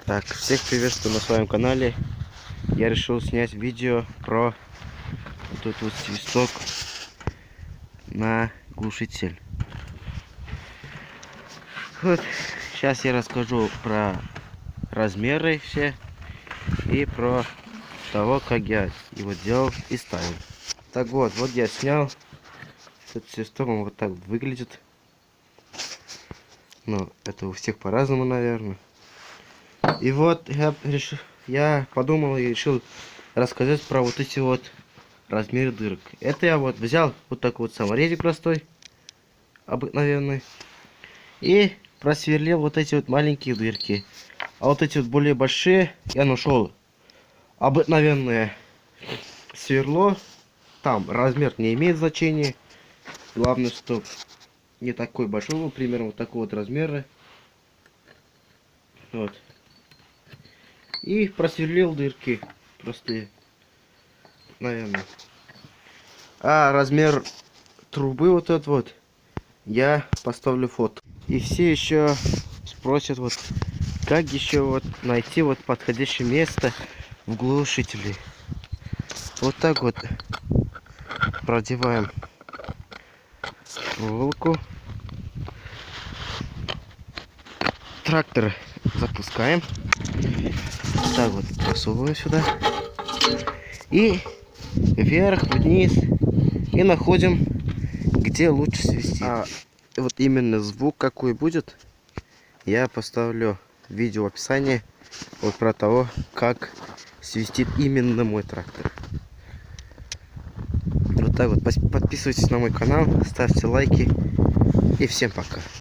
Так, всех приветствую на своем канале. Я решил снять видео про вот этот вот свисток на глушитель. Вот, сейчас я расскажу про размеры все и про того, как я его делал и ставил. Так вот я снял этот свисток, он вот так выглядит. Но это у всех по-разному, наверное. И вот я подумал и решил рассказать про вот эти вот размеры дырок. Это я вот взял вот такой вот саморезик простой, обыкновенный, и просверлил вот эти вот маленькие дырки. А вот эти вот более большие я нашел обыкновенное сверло. Там размер не имеет значения. Главное, что не такой большой, ну, примерно вот такого вот размера. Вот. И просверлил дырки простые, наверное. А размер трубы вот этот вот я поставлю фото. И все еще спросят, вот как еще вот найти вот подходящее место в глушителе. Вот так вот продеваем проволоку. Трактор запускаем. Так вот просовываем сюда. И вверх, вниз. И находим, где лучше свистит. Вот именно звук какой будет, я поставлю видео в описании вот про того, как свистит именно мой трактор. Вот так вот. Подписывайтесь на мой канал, ставьте лайки и всем пока.